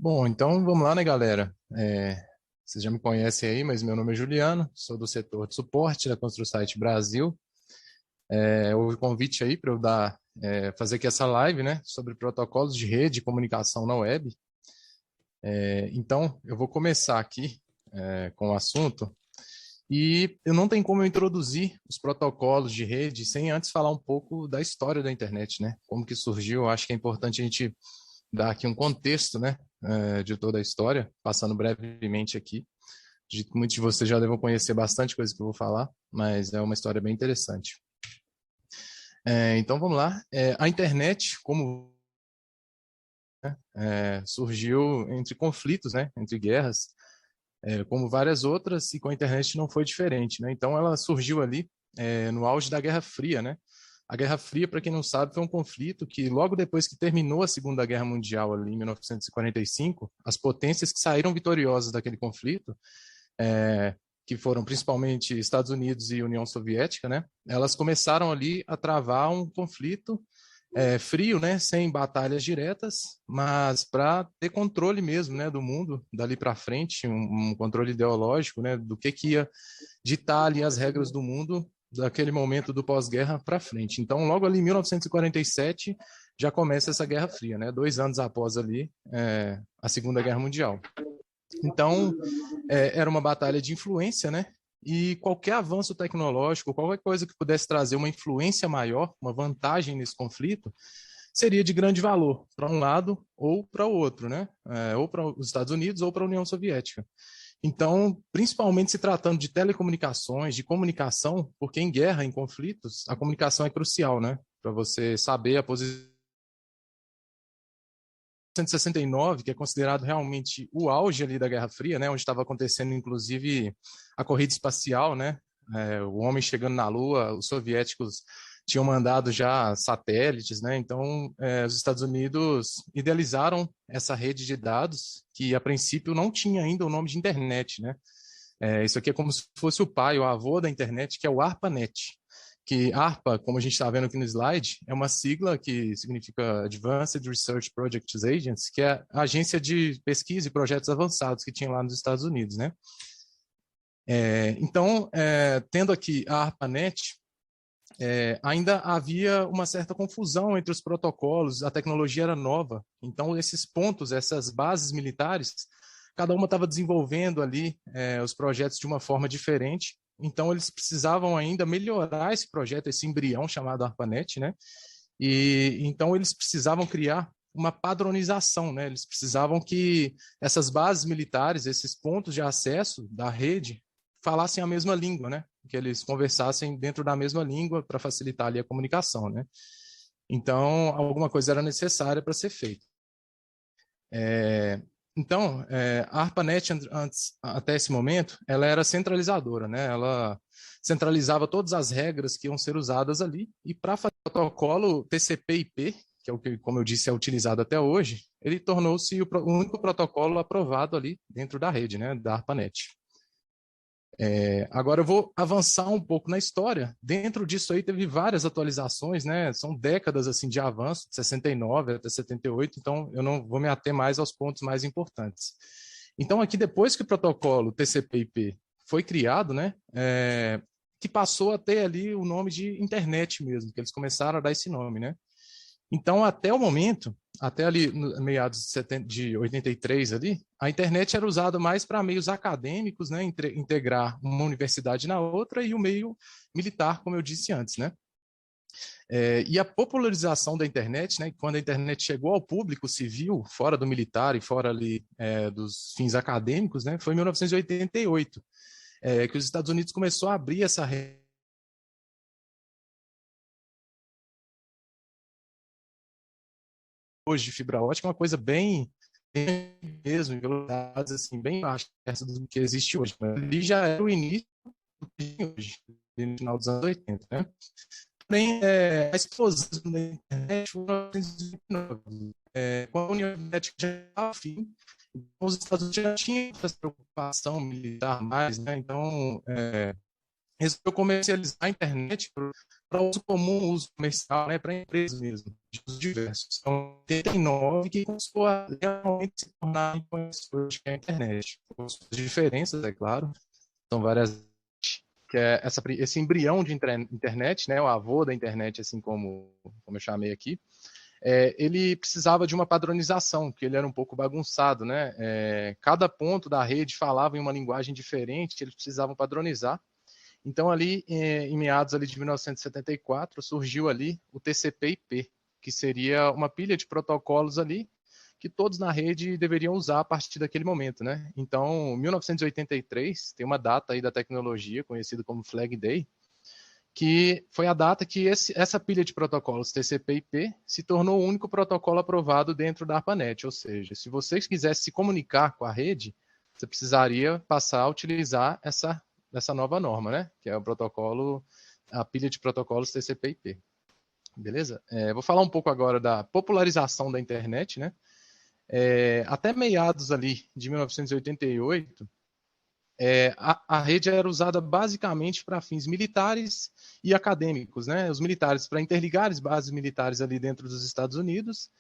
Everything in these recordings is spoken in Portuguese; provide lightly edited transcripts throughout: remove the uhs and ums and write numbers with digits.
Bom, então vamos lá, né, galera? Vocês já me conhecem aí, mas meu nome é Juliano, sou do setor de suporte da ConstruSite Brasil. Houve um convite aí para eu fazer aqui essa live, né, sobre protocolos de rede e comunicação na web. Então, eu vou começar aqui com o assunto e eu não tenho como eu introduzir os protocolos de rede sem antes falar um pouco da história da internet, né? Como que surgiu, eu acho que é importante a gente dar aqui um contexto, né, de toda a história, passando brevemente aqui. Acredito que muitos de vocês já devem conhecer bastante coisa que eu vou falar, mas é uma história bem interessante. Então vamos lá. A internet, como surgiu entre conflitos, né, entre guerras, como várias outras, e com a internet não foi diferente, né? Então ela surgiu ali no auge da Guerra Fria, né? A Guerra Fria, para quem não sabe, foi um conflito que logo depois que terminou a Segunda Guerra Mundial ali em 1945, as potências que saíram vitoriosas daquele conflito, que foram principalmente Estados Unidos e União Soviética, né? Elas começaram ali a travar um conflito frio, né, sem batalhas diretas, mas para ter controle mesmo, né, do mundo dali para frente, um controle ideológico, né, do que ia ditar ali as regras do mundo daquele momento do pós-guerra para frente. Então, logo ali em 1947 já começa essa Guerra Fria, né, 2 anos após ali a Segunda Guerra Mundial. Então, era uma batalha de influência, né? E qualquer avanço tecnológico, qualquer coisa que pudesse trazer uma influência maior, uma vantagem nesse conflito, seria de grande valor para um lado ou para o outro, né? Ou para os Estados Unidos ou para a União Soviética. Então, principalmente se tratando de telecomunicações, de comunicação, porque em guerra, em conflitos, a comunicação é crucial, né? Para você saber a posição 1969, que é considerado realmente o auge ali da Guerra Fria, né, onde estava acontecendo inclusive a corrida espacial, né, o homem chegando na Lua, os soviéticos tinham mandado já satélites, né, então os Estados Unidos idealizaram essa rede de dados que a princípio não tinha ainda o nome de internet, né. Isso aqui é como se fosse o pai, o avô da internet, que é o ARPANET, que ARPA, como a gente está vendo aqui no slide, é uma sigla que significa Advanced Research Projects Agency, que é a agência de pesquisa e projetos avançados que tinha lá nos Estados Unidos, né? Então, tendo aqui a ARPANET, ainda havia uma certa confusão entre os protocolos, a tecnologia era nova, então esses pontos, essas bases militares, cada uma estava desenvolvendo ali os projetos de uma forma diferente, então eles precisavam ainda melhorar esse projeto, esse embrião chamado ARPANET, né? E então eles precisavam criar uma padronização, né? Eles precisavam que essas bases militares, esses pontos de acesso da rede, falassem a mesma língua, né? Que eles conversassem dentro da mesma língua para facilitar ali a comunicação, né? Então, alguma coisa era necessária para ser feita. Então, a ARPANET, antes, até esse momento, ela era centralizadora, né? Ela centralizava todas as regras que iam ser usadas ali, e para fazer o protocolo TCP/IP, que é o que, como eu disse, é utilizado até hoje, ele tornou-se o único protocolo aprovado ali dentro da rede, né, da ARPANET. Agora eu vou avançar um pouco na história. Dentro disso aí teve várias atualizações, né? São décadas assim de avanço, de 69 até 78, então eu não vou me ater mais aos pontos mais importantes. Então aqui depois que o protocolo TCP/IP foi criado, né? Que passou a ter ali o nome de internet mesmo, que eles começaram a dar esse nome, né? Então, até o momento, até ali no meados de 83 ali, a internet era usada mais para meios acadêmicos, né, integrar uma universidade na outra e o meio militar, como eu disse antes, né? E a popularização da internet, né, quando a internet chegou ao público civil, fora do militar e fora ali dos fins acadêmicos, né, foi em 1988, que os Estados Unidos começou a abrir essa rede hoje de fibra ótica, é uma coisa bem mesmo, velocidades assim, bem baixas do que existe hoje. Ali já era o início do que tem hoje, no final dos anos 80, né? Porém, a explosão da internet foi em 1929, quando a União Soviética já estava fim, então os Estados Unidos já tinham essa preocupação militar mais, né? Então, resolveu comercializar a internet para uso comum, uso comercial, né, para empresas mesmo, de usos diversos. Então, em 89 que começou a realmente se tornar conhecedor de internet. Com suas diferenças, é claro, são várias, que é esse embrião de internet, né, o avô da internet, assim como eu chamei aqui, ele precisava de uma padronização, que ele era um pouco bagunçado, né? Cada ponto da rede falava em uma linguagem diferente, eles precisavam padronizar. Então, ali, em meados ali de 1974, surgiu ali o TCP/IP, que seria uma pilha de protocolos ali que todos na rede deveriam usar a partir daquele momento, né? Então, 1983 tem uma data aí da tecnologia conhecida como Flag Day, que foi a data que essa pilha de protocolos TCP/IP se tornou o único protocolo aprovado dentro da ARPANET, ou seja, se você quisesse se comunicar com a rede, você precisaria passar a utilizar essa nova norma, né? Que é o protocolo, a pilha de protocolos TCP/IP. Beleza? Vou falar um pouco agora da popularização da internet, né? Até meados ali de 1988, a rede era usada basicamente para fins militares e acadêmicos, né? Os militares para interligar as bases militares ali dentro dos Estados Unidos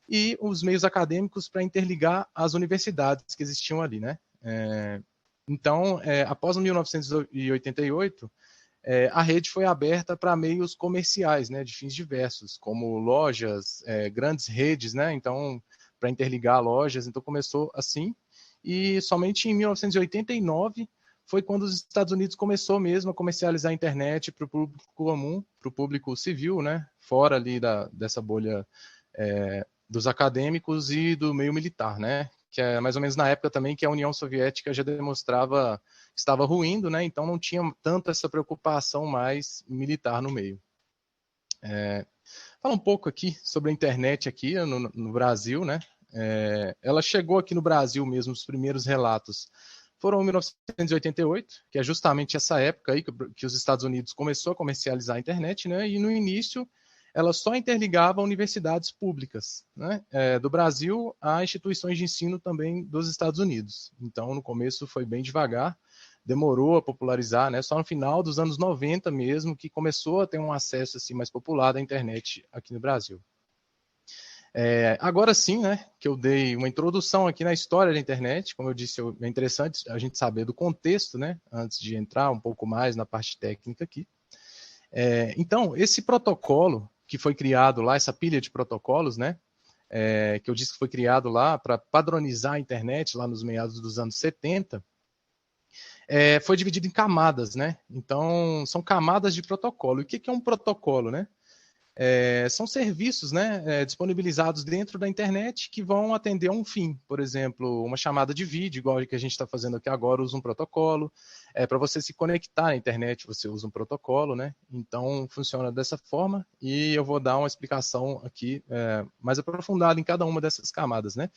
e os meios acadêmicos para interligar as universidades que existiam ali, né? Então, após 1988, a rede foi aberta para meios comerciais, né, de fins diversos, como lojas, grandes redes, né? Então, para interligar lojas, então começou assim. E somente em 1989 foi quando os Estados Unidos começou mesmo a comercializar a internet para o público comum, para o público civil, né? Fora ali dessa bolha dos acadêmicos e do meio militar, né? Que é mais ou menos na época também que a União Soviética já demonstrava que estava ruindo, né? Então não tinha tanto essa preocupação mais militar no meio. Fala um pouco aqui sobre a internet aqui no Brasil, né? Ela chegou aqui no Brasil mesmo, os primeiros relatos foram em 1988, que é justamente essa época aí que os Estados Unidos começou a comercializar a internet, né? E no início ela só interligava universidades públicas, né? Do Brasil a instituições de ensino também dos Estados Unidos. Então no começo foi bem devagar, demorou a popularizar, né? Só no final dos anos 90 mesmo que começou a ter um acesso assim mais popular da internet aqui no Brasil. Agora sim, né, que eu dei uma introdução aqui na história da internet, como eu disse, é interessante a gente saber do contexto, né, antes de entrar um pouco mais na parte técnica aqui. Então, esse protocolo que foi criado lá, essa pilha de protocolos, né, que eu disse que foi criado lá para padronizar a internet lá nos meados dos anos 70, foi dividido em camadas, né? Então, são camadas de protocolo. E o que é um protocolo, né? São serviços, né, disponibilizados dentro da internet que vão atender a um fim. Por exemplo, uma chamada de vídeo, igual a que a gente está fazendo aqui agora, usa um protocolo. Para você se conectar à internet, você usa um protocolo, né? Então, funciona dessa forma. E eu vou dar uma explicação aqui mais aprofundada em cada uma dessas camadas, né?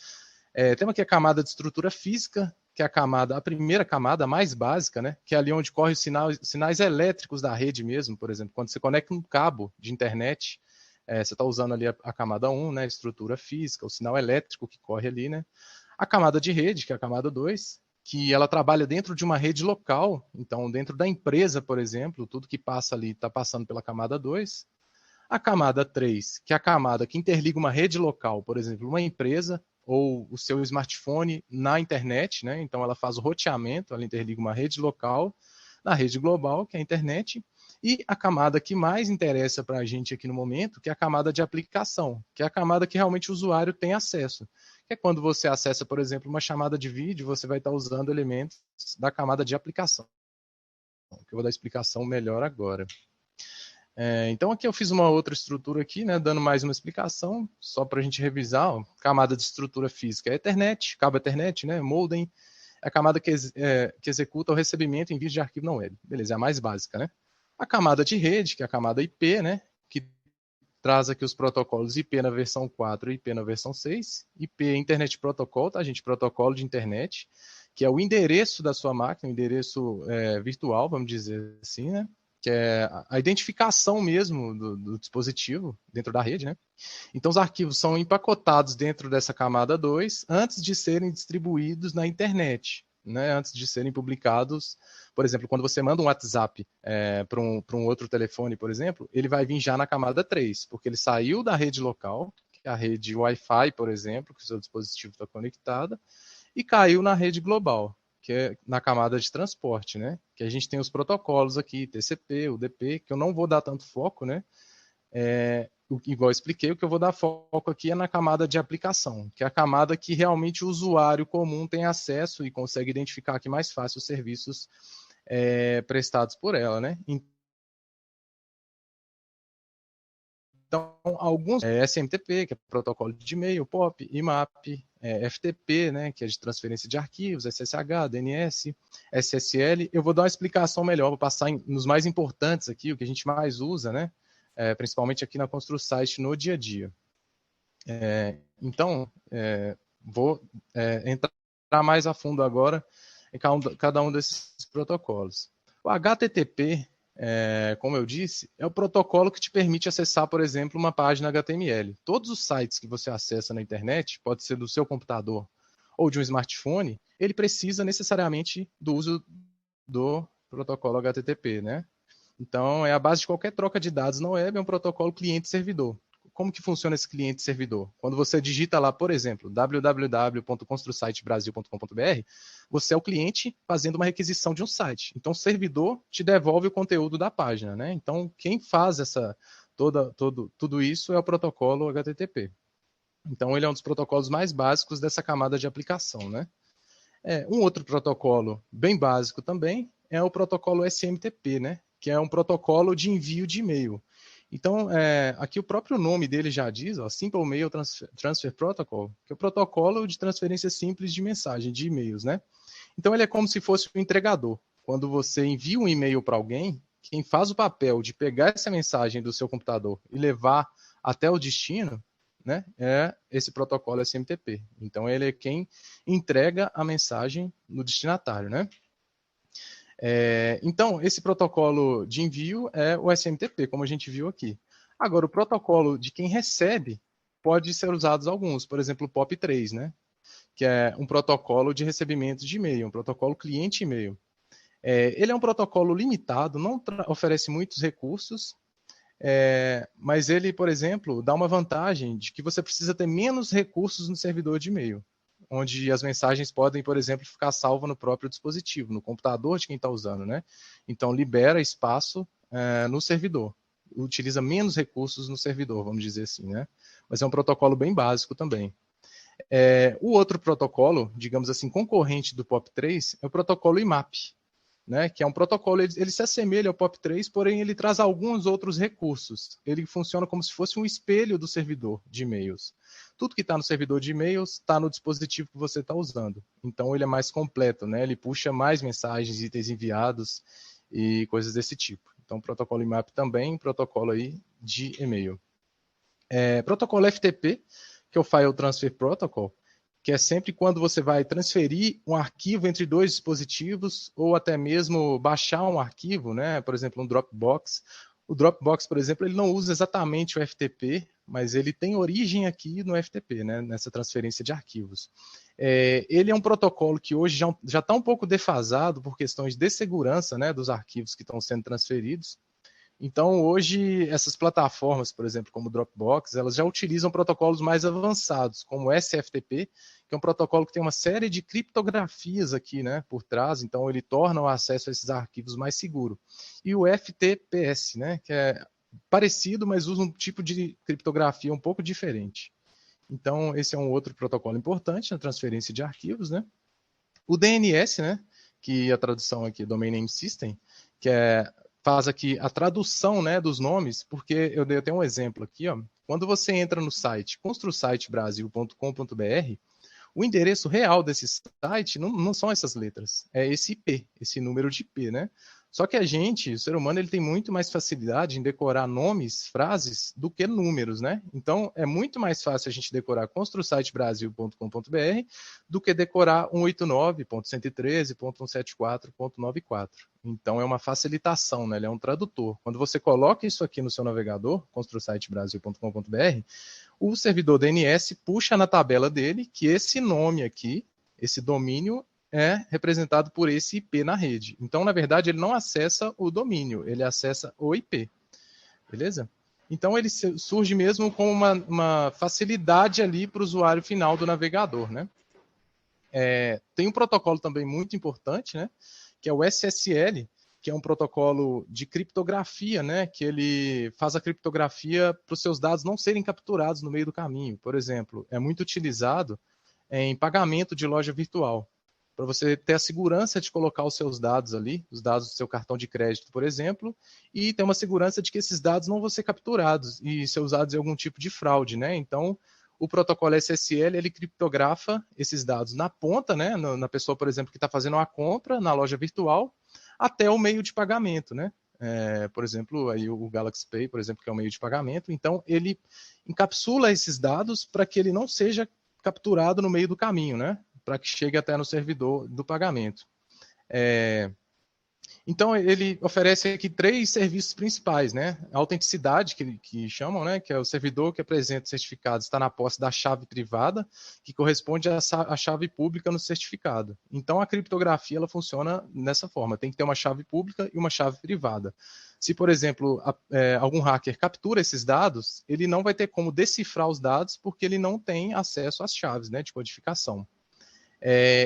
Temos aqui a camada de estrutura física, que é a primeira camada, a mais básica, né? Que é ali onde correm os sinais elétricos da rede mesmo, por exemplo. Quando você conecta um cabo de internet, você está usando ali a camada 1, né? Estrutura física, o sinal elétrico que corre ali, né? A camada de rede, que é a camada 2, que ela trabalha dentro de uma rede local, então dentro da empresa, por exemplo, tudo que passa ali está passando pela camada 2. A camada 3, que é a camada que interliga uma rede local, por exemplo, uma empresa ou o seu smartphone na internet, né? Então ela faz o roteamento, ela interliga uma rede local na rede global, que é a internet, e a camada que mais interessa para a gente aqui no momento, que é a camada de aplicação, que é a camada que realmente o usuário tem acesso. Que é quando você acessa, por exemplo, uma chamada de vídeo, você vai estar usando elementos da camada de aplicação. Que eu vou dar explicação melhor agora. Então aqui eu fiz uma outra estrutura aqui, né, dando mais uma explicação, só para a gente revisar. Ó, camada de estrutura física é Ethernet, cabo Ethernet, né, modem, é a camada que executa o recebimento em envio de arquivo não web. Beleza, é a mais básica, né? A camada de rede, que é a camada IP, né, que traz aqui os protocolos IP na versão 4 e IP na versão 6. IP é Internet Protocol, tá, gente? Protocolo de internet, que é o endereço da sua máquina, o endereço virtual, vamos dizer assim, né? Que é a identificação mesmo do dispositivo dentro da rede, né? Então, os arquivos são empacotados dentro dessa camada 2 antes de serem distribuídos na internet. né, antes de serem publicados. Por exemplo, quando você manda um WhatsApp para um outro telefone, por exemplo, ele vai vir já na camada 3, porque ele saiu da rede local, que é a rede Wi-Fi, por exemplo, que o seu dispositivo está conectado, e caiu na rede global, que é na camada de transporte, né? Que a gente tem os protocolos aqui, TCP, UDP, que eu não vou dar tanto foco, né? Igual eu expliquei, o que eu vou dar foco aqui é na camada de aplicação, que é a camada que realmente o usuário comum tem acesso e consegue identificar aqui mais fácil os serviços prestados por ela, né? Então, alguns SMTP, que é protocolo de e-mail, POP, IMAP, FTP, né, que é de transferência de arquivos, SSH, DNS, SSL. Eu vou dar uma explicação melhor, vou passar nos mais importantes aqui, o que a gente mais usa, né, principalmente aqui na ConstruSite no dia a dia. Então, vou entrar mais a fundo agora em cada um desses protocolos. O HTTP, como eu disse, é o protocolo que te permite acessar, por exemplo, uma página HTML. Todos os sites que você acessa na internet, pode ser do seu computador ou de um smartphone, ele precisa necessariamente do uso do protocolo HTTP, né? Então, é a base de qualquer troca de dados na web, é um protocolo cliente-servidor. Como que funciona esse cliente-servidor? Quando você digita lá, por exemplo, www.construsitebrasil.com.br, você é o cliente fazendo uma requisição de um site. Então, o servidor te devolve o conteúdo da página, né? Então, quem faz tudo isso é o protocolo HTTP. Então, ele é um dos protocolos mais básicos dessa camada de aplicação, né? Um outro protocolo bem básico também é o protocolo SMTP, né? Que é um protocolo de envio de e-mail. Então, aqui o próprio nome dele já diz, ó, Simple Mail Transfer Protocol, que é o protocolo de transferência simples de mensagem, de e-mails, né? Então, ele é como se fosse o entregador. Quando você envia um e-mail para alguém, quem faz o papel de pegar essa mensagem do seu computador e levar até o destino, né, é esse protocolo SMTP. Então, ele é quem entrega a mensagem no destinatário, né? Então, esse protocolo de envio é o SMTP, como a gente viu aqui. Agora, o protocolo de quem recebe pode ser usados alguns, por exemplo, o POP3, né? Que é um protocolo de recebimento de e-mail, um protocolo cliente e-mail. Ele é um protocolo limitado, não oferece muitos recursos, mas ele, por exemplo, dá uma vantagem de que você precisa ter menos recursos no servidor de e-mail, onde as mensagens podem, por exemplo, ficar salvas no próprio dispositivo, no computador de quem está usando, né? Então, libera espaço no servidor, utiliza menos recursos no servidor, vamos dizer assim, né? Mas é um protocolo bem básico também. O outro protocolo, digamos assim, concorrente do POP3, é o protocolo IMAP, né, que é um protocolo, ele se assemelha ao POP3, porém ele traz alguns outros recursos. Ele funciona como se fosse um espelho do servidor de e-mails. Tudo que está no servidor de e-mails está no dispositivo que você está usando. Então ele é mais completo, né? Ele puxa mais mensagens, itens enviados e coisas desse tipo. Então o protocolo IMAP também, protocolo aí de e-mail. Protocolo FTP, que é o File Transfer Protocol, que é sempre quando você vai transferir um arquivo entre dois dispositivos ou até mesmo baixar um arquivo, né? Por exemplo, um Dropbox. O Dropbox, por exemplo, ele não usa exatamente o FTP, mas ele tem origem aqui no FTP, né? Nessa transferência de arquivos. Ele é um protocolo que hoje já está um pouco defasado por questões de segurança, né, dos arquivos que estão sendo transferidos. Então, hoje, essas plataformas, por exemplo, como o Dropbox, elas já utilizam protocolos mais avançados, como o SFTP, que é um protocolo que tem uma série de criptografias aqui, né, por trás, então ele torna o acesso a esses arquivos mais seguro. E o FTPS, né, que é parecido, mas usa um tipo de criptografia um pouco diferente. Então, esse é um outro protocolo importante na transferência de arquivos, né? O DNS, né, que a tradução aqui é Domain Name System, que faz aqui a tradução, né, dos nomes, porque eu tenho um exemplo aqui, ó. Quando você entra no site construsitebrasil.com.br, o endereço real desse site não são essas letras, é esse IP, esse número de IP, né? Só que o ser humano, ele tem muito mais facilidade em decorar nomes, frases, do que números, né? Então, é muito mais fácil a gente decorar construsitebrasil.com.br do que decorar 189.113.174.94. Então, é uma facilitação, né? Ele é um tradutor. Quando você coloca isso aqui no seu navegador, construsitebrasil.com.br, o servidor DNS puxa na tabela dele que esse nome aqui, esse domínio, é representado por esse IP na rede. Então, na verdade, ele não acessa o domínio, ele acessa o IP, beleza? Então, ele surge mesmo com uma facilidade ali para o usuário final do navegador, né? Tem um protocolo também muito importante, né? Que é o SSL, que é um protocolo de criptografia, né? Que ele faz a criptografia para os seus dados não serem capturados no meio do caminho. Por exemplo, é muito utilizado em pagamento de loja virtual, para você ter a segurança de colocar os seus dados ali, os dados do seu cartão de crédito, por exemplo, e ter uma segurança de que esses dados não vão ser capturados e ser usados em algum tipo de fraude, né? Então, o protocolo SSL, ele criptografa esses dados na ponta, né? Na pessoa, por exemplo, que está fazendo uma compra na loja virtual, até o meio de pagamento, né? Por exemplo, aí o Galaxy Pay, por exemplo, que é o meio de pagamento. Então, ele encapsula esses dados para que ele não seja capturado no meio do caminho, né? Para que chegue até no servidor do pagamento. Então, ele oferece aqui 3 serviços principais, né? A autenticidade, que chamam, né? Que é o servidor que apresenta o certificado está na posse da chave privada, que corresponde à chave pública no certificado. Então, a criptografia, ela funciona nessa forma. Tem que ter uma chave pública e uma chave privada. Se, por exemplo, algum hacker captura esses dados, ele não vai ter como decifrar os dados, porque ele não tem acesso às chaves, né? De codificação.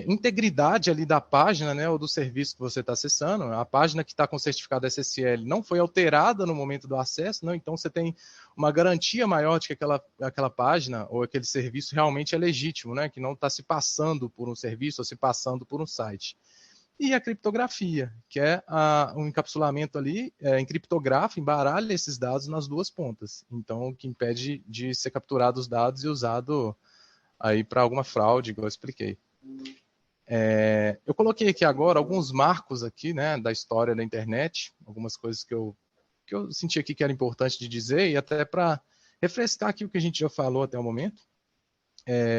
Integridade ali da página, né, ou do serviço que você está acessando. A página que está com o certificado SSL não foi alterada no momento do acesso, né, então você tem uma garantia maior de que aquela página ou aquele serviço realmente é legítimo, né, que não está se passando por um serviço ou se passando por um site. E a criptografia, que é um encapsulamento ali, encriptografa, embaralha esses dados nas duas pontas. Então, o que impede de ser capturado os dados e usado aí para alguma fraude, igual eu expliquei. Eu coloquei aqui agora alguns marcos aqui, né, da história da internet, algumas coisas que eu senti aqui que era importante de dizer e até para refrescar aqui o que a gente já falou até o momento.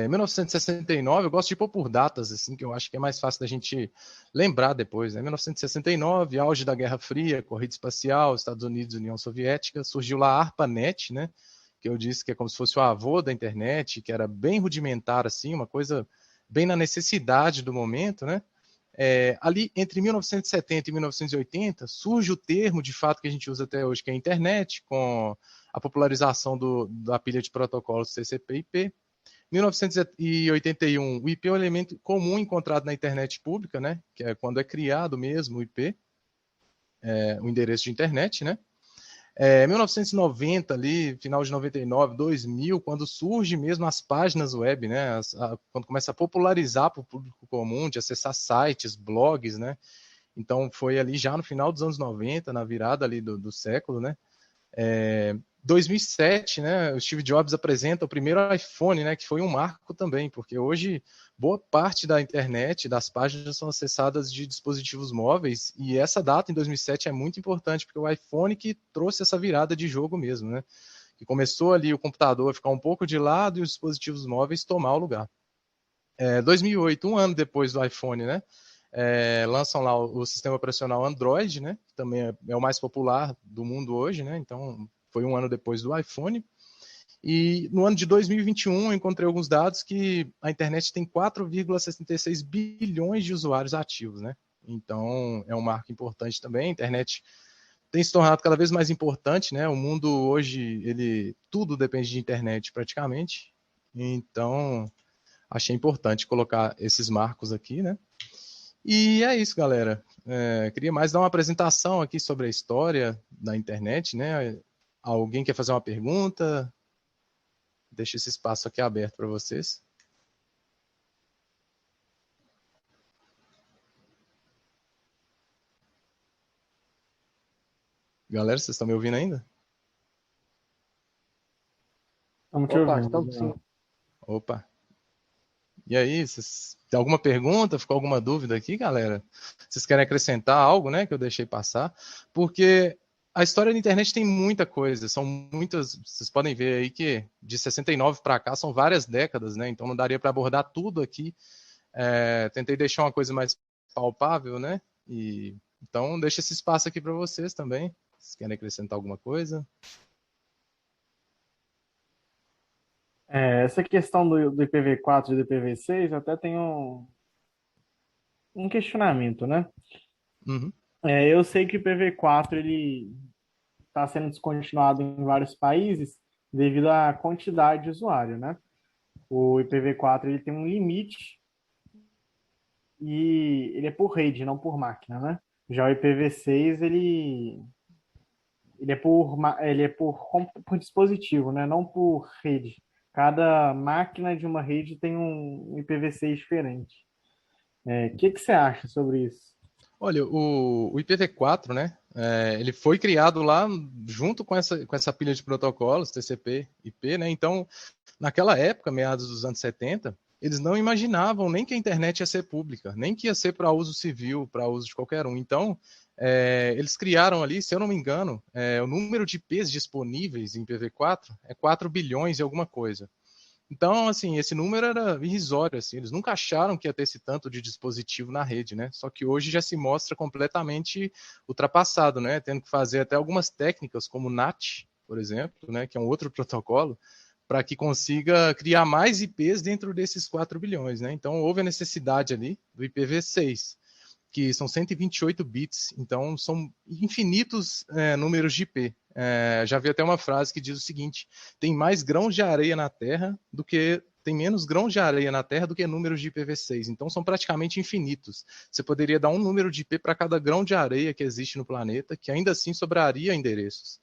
1969, eu gosto de pôr por datas, assim, que eu acho que é mais fácil da gente lembrar depois. Né? 1969, auge da Guerra Fria, corrida espacial, Estados Unidos e União Soviética, surgiu lá a ARPANET, né? Que eu disse que é como se fosse o avô da internet, que era bem rudimentar, assim, uma coisa bem na necessidade do momento, né? Ali entre 1970 e 1980 surge o termo de fato que a gente usa até hoje, que é a internet, com a popularização da pilha de protocolos TCP/IP. 1981, o IP é um elemento comum encontrado na internet pública, né? Que é quando é criado mesmo o IP, o endereço de internet, né? 1990 ali, final de 99, 2000, quando surge mesmo as páginas web, né? Quando começa a popularizar para o público comum, de acessar sites, blogs, né? Então foi ali já no final dos anos 90, na virada ali do século, né? 2007, né, o Steve Jobs apresenta o primeiro iPhone, né, que foi um marco também, porque hoje boa parte da internet, das páginas são acessadas de dispositivos móveis, e essa data, em 2007, é muito importante, porque o iPhone que trouxe essa virada de jogo mesmo, né, que começou ali o computador a ficar um pouco de lado e os dispositivos móveis tomar o lugar. 2008, um ano depois do iPhone, né, lançam lá o sistema operacional Android, né, que também é o mais popular do mundo hoje, né, então foi um ano depois do iPhone. E no ano de 2021 eu encontrei alguns dados que a internet tem 4,66 bilhões de usuários ativos, né? Então é um marco importante também. A internet tem se tornado cada vez mais importante, né? O mundo hoje, tudo depende de internet praticamente. Então achei importante colocar esses marcos aqui, né? E é isso, galera. Queria mais dar uma apresentação aqui sobre a história da internet, né? Alguém quer fazer uma pergunta? Deixo esse espaço aqui aberto para vocês. Galera, vocês estão me ouvindo ainda? Estamos te Opa, ouvindo, estamos sim. Daniel. Opa. E aí, vocês tem alguma pergunta? Ficou alguma dúvida aqui, galera? Vocês querem acrescentar algo, né, que eu deixei passar? Porque a história da internet tem muita coisa, são muitas, vocês podem ver aí que de 69 para cá são várias décadas, né? Então não daria para abordar tudo aqui. Tentei deixar uma coisa mais palpável, né? Então deixa esse espaço aqui para vocês também. Vocês querem acrescentar alguma coisa? Essa questão do IPv4 e do IPv6 até tem um questionamento, né? Uhum. Eu sei que o IPv4 ele está sendo descontinuado em vários países devido à quantidade de usuário, né? O IPv4 ele tem um limite e ele é por rede, não por máquina, né? Já o IPv6 ele é por dispositivo, né? Não por rede. Cada máquina de uma rede tem um IPv6 diferente. O que você acha sobre isso? Olha, o IPv4, né? Ele foi criado lá junto com essa pilha de protocolos, TCP, IP, né? Então, naquela época, meados dos anos 70, eles não imaginavam nem que a internet ia ser pública, nem que ia ser para uso civil, para uso de qualquer um. Então, eles criaram ali, se eu não me engano, o número de IPs disponíveis em IPv4 é 4 bilhões e alguma coisa. Então, assim, esse número era irrisório, assim, eles nunca acharam que ia ter esse tanto de dispositivo na rede, né? Só que hoje já se mostra completamente ultrapassado, né? Tendo que fazer até algumas técnicas, como o NAT, por exemplo, né? Que é um outro protocolo, para que consiga criar mais IPs dentro desses 4 bilhões, né? Então, houve a necessidade ali do IPv6, que são 128 bits, então são infinitos números de IP. Já vi até uma frase que diz o seguinte: tem mais grãos de areia na Terra do que tem menos grãos de areia na Terra do que números de IPv6. Então são praticamente infinitos. Você poderia dar um número de IP para cada grão de areia que existe no planeta, que ainda assim sobraria endereços.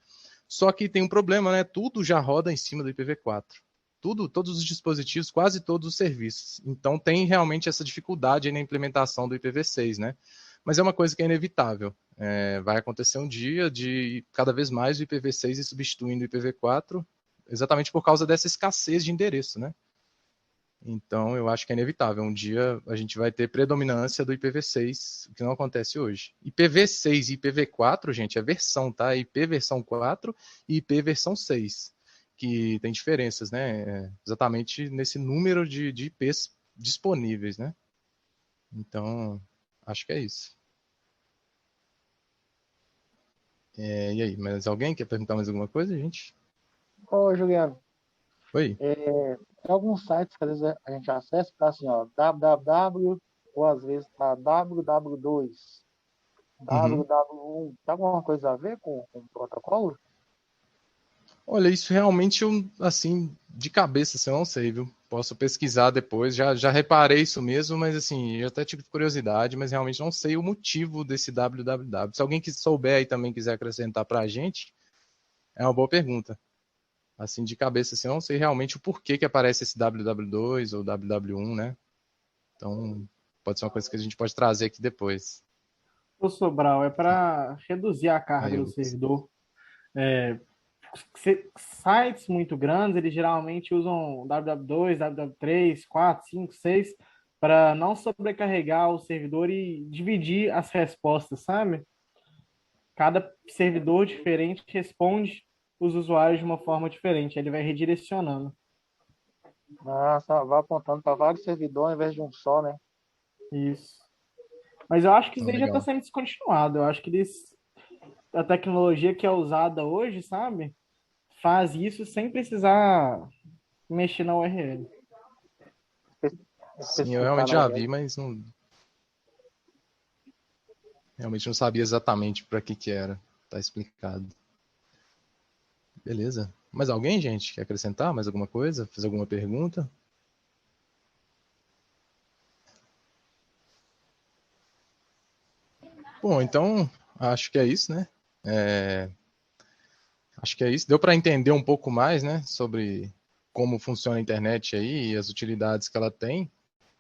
Só que tem um problema, né? Tudo já roda em cima do IPv4. Tudo, todos os dispositivos, quase todos os serviços. Então tem realmente essa dificuldade na implementação do IPv6, né? Mas é uma coisa que é inevitável. Vai acontecer um dia de cada vez mais o IPv6 ir substituindo o IPv4, exatamente por causa dessa escassez de endereço, né? Então eu acho que é inevitável. Um dia a gente vai ter predominância do IPv6, o que não acontece hoje. IPv6 e IPv4, gente, é versão, tá? IP versão 4 e IP versão 6, que tem diferenças, né? Exatamente nesse número de IPs disponíveis, né? Então, acho que é isso. E aí, mas alguém quer perguntar mais alguma coisa, gente? Ô, Juliano, Oi? tem alguns sites que às vezes a gente acessa e tá assim, ó, www, ou às vezes tá www2, Uhum. www1. Tem alguma coisa a ver com o protocolo? Olha, isso realmente, assim, de cabeça, assim, eu não sei, viu? Posso pesquisar depois. Já reparei isso mesmo, mas assim, eu até tive curiosidade, mas realmente não sei o motivo desse www. Se alguém que souber aí também quiser acrescentar pra gente, é uma boa pergunta. Assim, de cabeça, assim, eu não sei realmente o porquê que aparece esse www2 ou www1, né? Então, pode ser uma coisa que a gente pode trazer aqui depois. O Sobral é para reduzir a carga Aí, do Lucas. servidor. É, sites muito grandes, eles geralmente usam www2, www3, 4, 5, 6 para não sobrecarregar o servidor e dividir as respostas, sabe? Cada servidor diferente responde os usuários de uma forma diferente, ele vai redirecionando. Nossa, vai apontando para vários servidores ao invés de um só, né? Isso. Mas eu acho que isso Então, daí já está legal. sendo descontinuado. Eu acho que a tecnologia que é usada hoje, sabe? Faz isso sem precisar mexer na URL. Sim, eu Especificar realmente na já URL. vi, mas realmente não sabia exatamente para que era. Tá explicado. Beleza. Mais alguém, gente? Quer acrescentar mais alguma coisa? Fazer alguma pergunta? Bom, então acho que é isso, né? É, acho que é isso. Deu para entender um pouco mais, né, sobre como funciona a internet aí e as utilidades que ela tem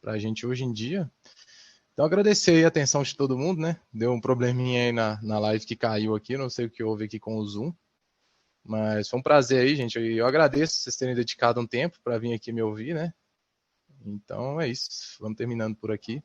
para a gente hoje em dia. Então agradecer aí a atenção de todo mundo, né? Deu um probleminha aí na live que caiu aqui, não sei o que houve aqui com o Zoom, mas foi um prazer aí, gente. Eu agradeço vocês terem dedicado um tempo para vir aqui me ouvir, né? Então é isso. Vamos terminando por aqui.